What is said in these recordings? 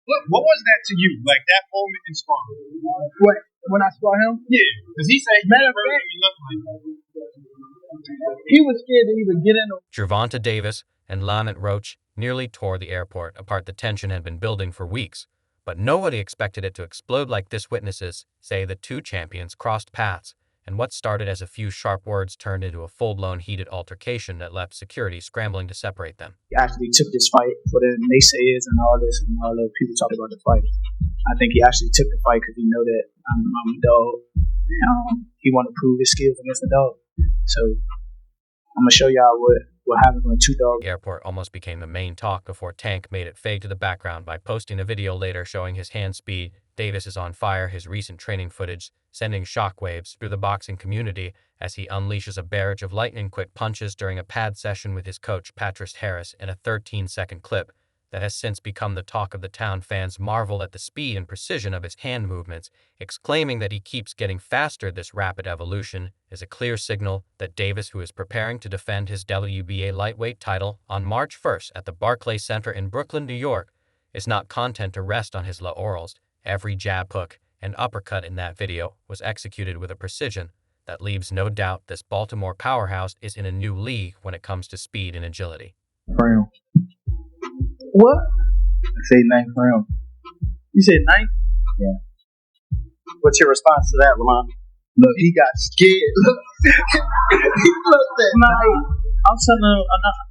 What was that to you? Like that moment in sparring? What? When I saw him? Yeah, because he said Matter of fact, he looked like that. he was scared to even get in the Gervonta Davis and Lamont Roach nearly tore the airport apart. The tension had been building for weeks, but nobody expected it to explode like this. Witnesses say the two champions crossed paths, and what started as a few sharp words turned into a full-blown heated altercation that left security scrambling to separate them. He actually took this fight for the naysayers and all the people talk about the fight. I think he actually took the fight because he know that I'm a dog. He want to prove his skills against the dog. So I'm gonna show y'all what happens when two dogs. The airport almost became the main talk before Tank made it fade to the background by posting a video later showing his hand speed. Davis is on fire, his recent training footage sending shockwaves through the boxing community as he unleashes a barrage of lightning-quick punches during a pad session with his coach Patrice Harris in a 13-second clip that has since become the talk of the town. Fans marvel at the speed and precision of his hand movements, exclaiming that he keeps getting faster. This rapid evolution is a clear signal that Davis, who is preparing to defend his WBA lightweight title on March 1st at the Barclays Center in Brooklyn, New York, is not content to rest on his laurels. Every jab, hook, and uppercut in that video was executed with a precision that leaves no doubt this Baltimore powerhouse is in a new league when it comes to speed and agility. round. What? I say ninth round. You said ninth? Yeah. What's your response to that, Lamont? Look, he got scared. Look, he looked at night. I'm telling him,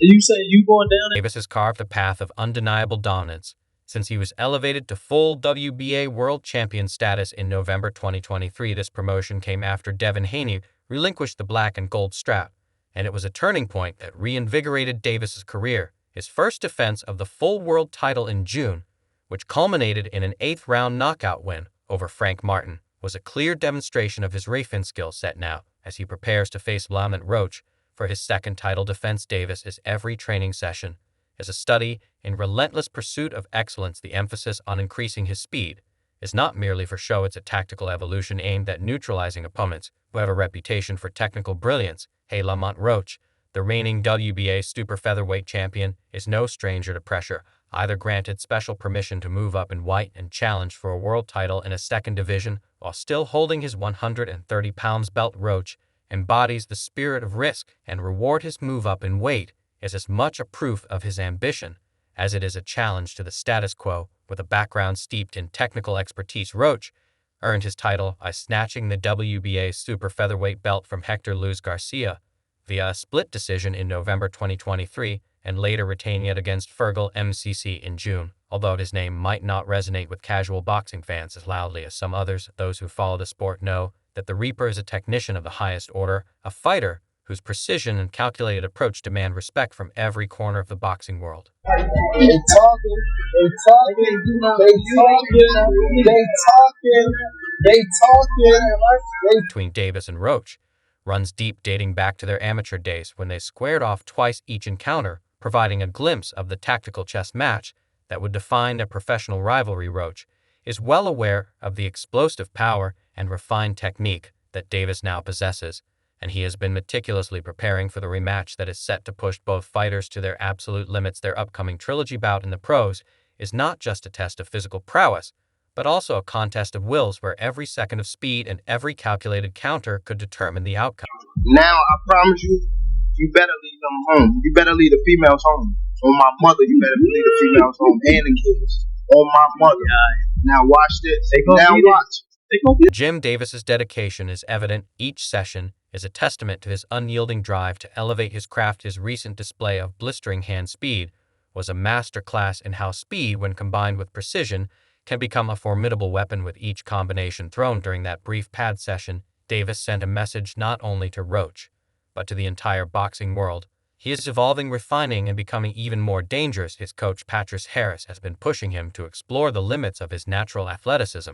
you said you going down there? Davis has carved a path of undeniable dominance since he was elevated to full WBA world champion status in November 2023. This promotion came after Devin Haney relinquished the black and gold strap, and it was a turning point that reinvigorated Davis's career. His first defense of the full world title in June, which culminated in an 8th-round knockout win over Frank Martin, was a clear demonstration of his Rafin skill set. Now, as he prepares to face Lamont Roach for his second title defense, Davis's every training session is a study in relentless pursuit of excellence. The emphasis on increasing his speed is not merely for show, it's a tactical evolution aimed at neutralizing opponents who have a reputation for technical brilliance. Lamont Roach, the reigning WBA super featherweight champion, is no stranger to pressure. Either granted special permission to move up in weight and challenge for a world title in a second division while still holding his 130 pounds belt. Roach embodies the spirit of risk and reward. His move up in weight is as much a proof of his ambition as it is a challenge to the status quo. With a background steeped in technical expertise, Roach earned his title by snatching the WBA super featherweight belt from Hector Luz Garcia via a split decision in November 2023 and later retaining it against Fergal MCC in June. Although his name might not resonate with casual boxing fans as loudly as some others, those who follow the sport know that the Reaper is a technician of the highest order, a fighter whose precision and calculated approach demand respect from every corner of the boxing world. They talking. Between Davis and Roach runs deep, dating back to their amateur days when they squared off twice each encounter, providing a glimpse of the tactical chess match that would define a professional rivalry. Roach is well aware of the explosive power and refined technique that Davis now possesses, and he has been meticulously preparing for the rematch that is set to push both fighters to their absolute limits. Their upcoming trilogy bout in the pros is not just a test of physical prowess, but also a contest of wills where every second of speed and every calculated counter could determine the outcome. Now, I promise you, you better leave them home. You better leave the females home. On my mother, you better leave the females home and the kids. On my mother. Now watch this. Now watch. Jim Davis's dedication is evident. Each session is a testament to his unyielding drive to elevate his craft. His recent display of blistering hand speed was a masterclass in how speed, when combined with precision, can become a formidable weapon. With each combination thrown during that brief pad session, Davis sent a message not only to Roach, but to the entire boxing world. He is evolving, refining, and becoming even more dangerous. His coach Patrice Harris has been pushing him to explore the limits of his natural athleticism,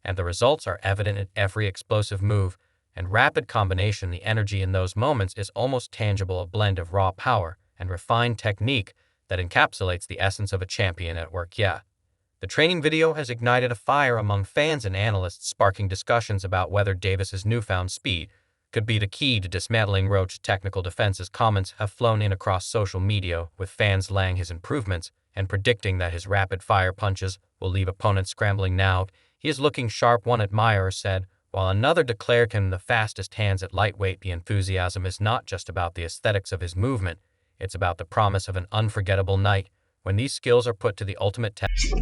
and the results are evident in every explosive move and rapid combination. The energy in those moments is almost tangible, a blend of raw power and refined technique that encapsulates the essence of a champion at work. The training video has ignited a fire among fans and analysts, sparking discussions about whether Davis's newfound speed could be the key to dismantling Roach's technical defenses. Comments have flown in across social media, with fans laying his improvements and predicting that his rapid-fire punches will leave opponents scrambling. Now he is looking sharp, one admirer said, while another declared him the fastest hands at lightweight. The enthusiasm is not just about the aesthetics of his movement, it's about the promise of an unforgettable night when these skills are put to the ultimate test.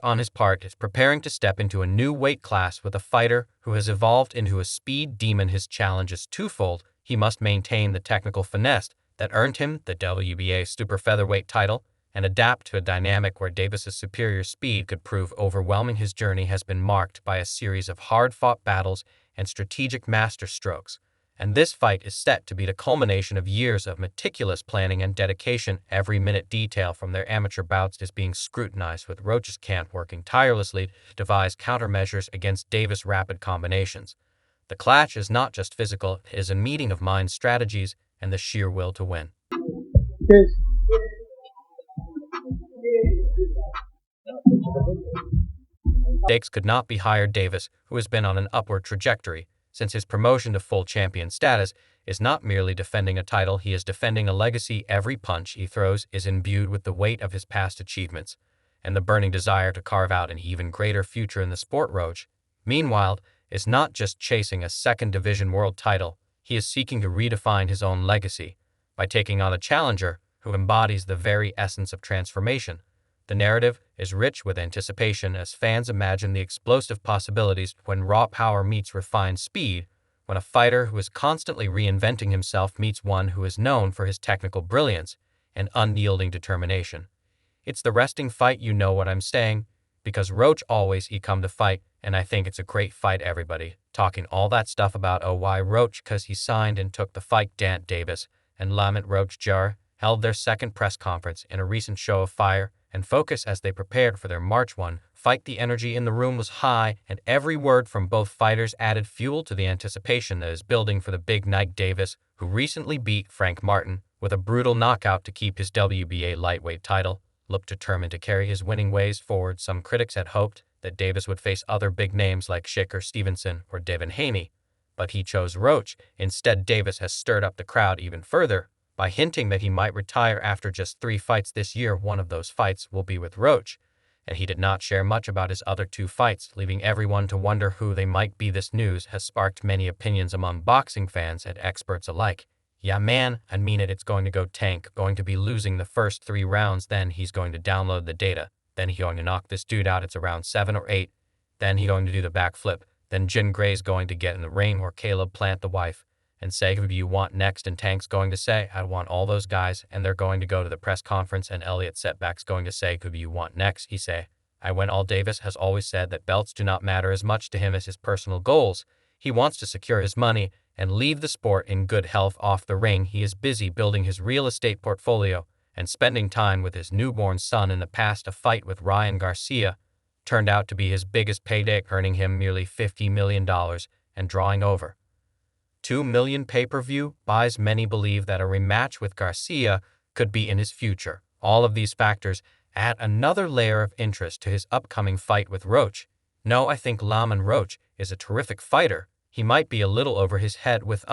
On his part, is preparing to step into a new weight class with a fighter who has evolved into a speed demon. His challenge is twofold. He must maintain the technical finesse that earned him the WBA super featherweight title and adapt to a dynamic where Davis's superior speed could prove overwhelming. His journey has been marked by a series of hard-fought battles and strategic masterstrokes, and this fight is set to be the culmination of years of meticulous planning and dedication. Every minute detail from their amateur bouts is being scrutinized, with Roach's camp working tirelessly to devise countermeasures against Davis' rapid combinations. The clash is not just physical, it is a meeting of mind, strategies, and the sheer will to win. Stakes could not be higher. Davis, who has been on an upward trajectory since his promotion to full champion status, is not merely defending a title, he is defending a legacy. Every punch he throws is imbued with the weight of his past achievements and the burning desire to carve out an even greater future in the sport. Roach, meanwhile, is not just chasing a second division world title, he is seeking to redefine his own legacy by taking on a challenger who embodies the very essence of transformation. The narrative is rich with anticipation as fans imagine the explosive possibilities when raw power meets refined speed, when a fighter who is constantly reinventing himself meets one who is known for his technical brilliance and unyielding determination. It's the resting fight, you know what I'm saying, because Roach always he come to fight, and I think it's a great fight. Everybody talking all that stuff about why Roach, cause he signed and took the fight. Davis and Lamont Roach Jr. held their second press conference in a recent show of fire and focus as they prepared for their March 1 fight. The energy in the room was high, and every word from both fighters added fuel to the anticipation that is building for the big night. Davis, who recently beat Frank Martin with a brutal knockout to keep his WBA lightweight title, looked determined to carry his winning ways forward. Some critics had hoped that Davis would face other big names like Shakur Stevenson or Devin Haney, but he chose Roach. Instead, Davis has stirred up the crowd even further by hinting that he might retire after just 3 fights this year. One of those fights will be with Roach, and he did not share much about his other 2 fights, leaving everyone to wonder who they might be. This news has sparked many opinions among boxing fans and experts alike. Yeah man, I mean it, it's going to go tank, going to be losing the first 3 rounds, then he's going to download the data, then he's going to knock this dude out, it's around 7 or 8, then he's going to do the backflip, then Jin Gray's going to get in the ring or Caleb Plant the wife and say who do you want next, and Tank's going to say I want all those guys, and they're going to go to the press conference, and Elliot Setback's going to say who do you want next, he say I went all. Davis has always said that belts do not matter as much to him as his personal goals. He wants to secure his money and leave the sport in good health off the ring. He is busy building his real estate portfolio and spending time with his newborn son. In the past, a fight with Ryan Garcia turned out to be his biggest payday, earning him nearly $50 million and drawing over 2 million pay-per-view buys. Many believe that a rematch with Garcia could be in his future. All of these factors add another layer of interest to his upcoming fight with Roach. No, I think Lamont Roach is a terrific fighter. He might be a little over his head with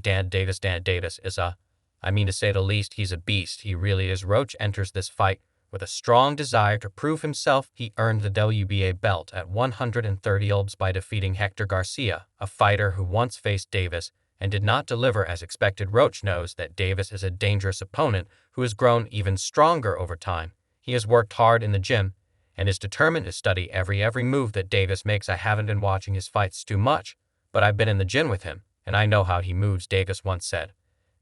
Dan Davis. Dan Davis is I mean to say the least, he's a beast. He really is. Roach enters this fight with a strong desire to prove himself. He earned the WBA belt at 130 kg by defeating Hector Garcia, a fighter who once faced Davis and did not deliver as expected. Roach knows that Davis is a dangerous opponent who has grown even stronger over time. He has worked hard in the gym and is determined to study every move that Davis makes. I haven't been watching his fights too much, but I've been in the gym with him, and I know how he moves, Davis once said.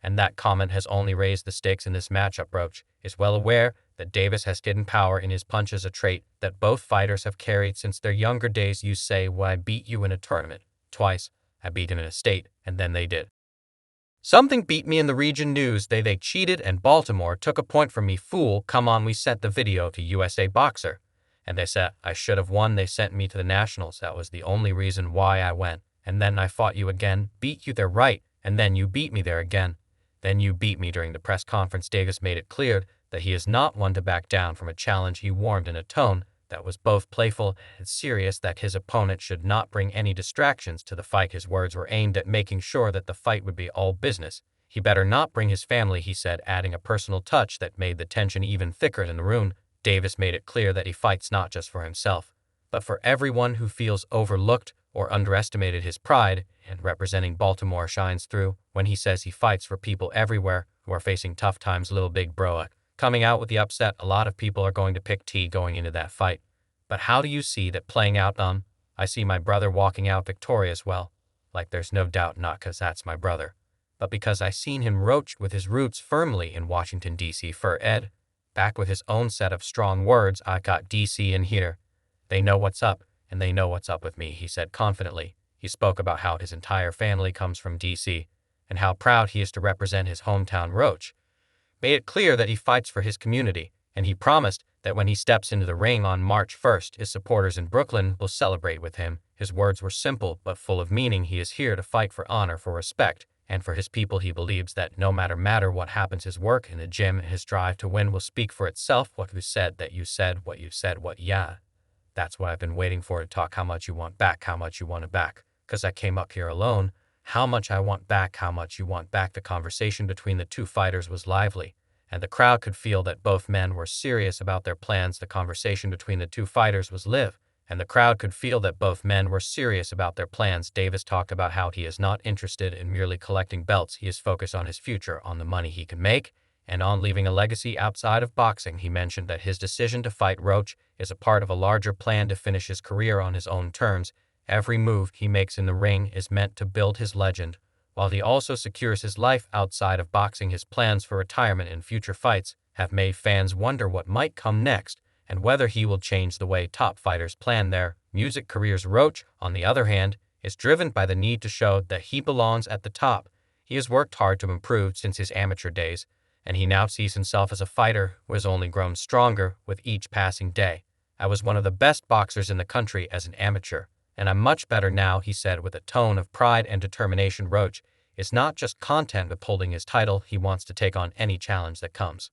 And that comment has only raised the stakes in this matchup. Roach is well aware that Davis has hidden power in his punches, a trait that both fighters have carried since their younger days. You say, well, I beat you in a tournament twice. I beat him in a state, and then they did. Something beat me in the region news. They cheated, and Baltimore took a point from me. Fool, come on, we sent the video to USA Boxer, and they said I should have won. They sent me to the Nationals. That was the only reason why I went. And then I fought you again, beat you there, right, and then you beat me there again. Then you beat me. During the press conference, Davis made it clear that he is not one to back down from a challenge. He warned in a tone that was both playful and serious, that his opponent should not bring any distractions to the fight. His words were aimed at making sure that the fight would be all business. He better not bring his family, he said, adding a personal touch that made the tension even thicker in the room. Davis made it clear that he fights not just for himself, but for everyone who feels overlooked or underestimated. His pride in representing Baltimore shines through when he says he fights for people everywhere who are facing tough times. Little Big Bro coming out with the upset. A lot of people are going to pick T going into that fight. But how do you see that playing out? I see my brother walking out victorious. Well, like there's no doubt, not because that's my brother, but because I seen him roach with his roots firmly in Washington, D.C. for Ed. Back with his own set of strong words, I got D.C. in here. They know what's up, and they know what's up with me, he said confidently. He spoke about how his entire family comes from D.C. and how proud he is to represent his hometown. Roach made it clear that he fights for his community, and he promised that when he steps into the ring on March 1st, his supporters in Brooklyn will celebrate with him. His words were simple but full of meaning. He is here to fight for honor, for respect, and for his people. He believes that no matter what happens, his work in the gym and his drive to win will speak for itself. What you said, what you said, yeah. That's what I've been waiting for, to talk. How much you want back, how much you want it back. Because I came up here alone. How much I want back, how much you want back. The conversation between the two fighters was lively, and the crowd could feel that both men were serious about their plans. The conversation between the two fighters was live, and the crowd could feel that both men were serious about their plans. Davis talked about how he is not interested in merely collecting belts. He is focused on his future, on the money he can make, and on leaving a legacy outside of boxing. He mentioned that his decision to fight Roach is a part of a larger plan to finish his career on his own terms. Every move he makes in the ring is meant to build his legend, while he also secures his life outside of boxing. His plans for retirement and future fights have made fans wonder what might come next and whether he will change the way top fighters plan their music careers. Roach, on the other hand, is driven by the need to show that he belongs at the top. He has worked hard to improve since his amateur days, and he now sees himself as a fighter who has only grown stronger with each passing day. I was one of the best boxers in the country as an amateur, and I'm much better now, he said with a tone of pride and determination. Roach is not just content with holding his title. He wants to take on any challenge that comes.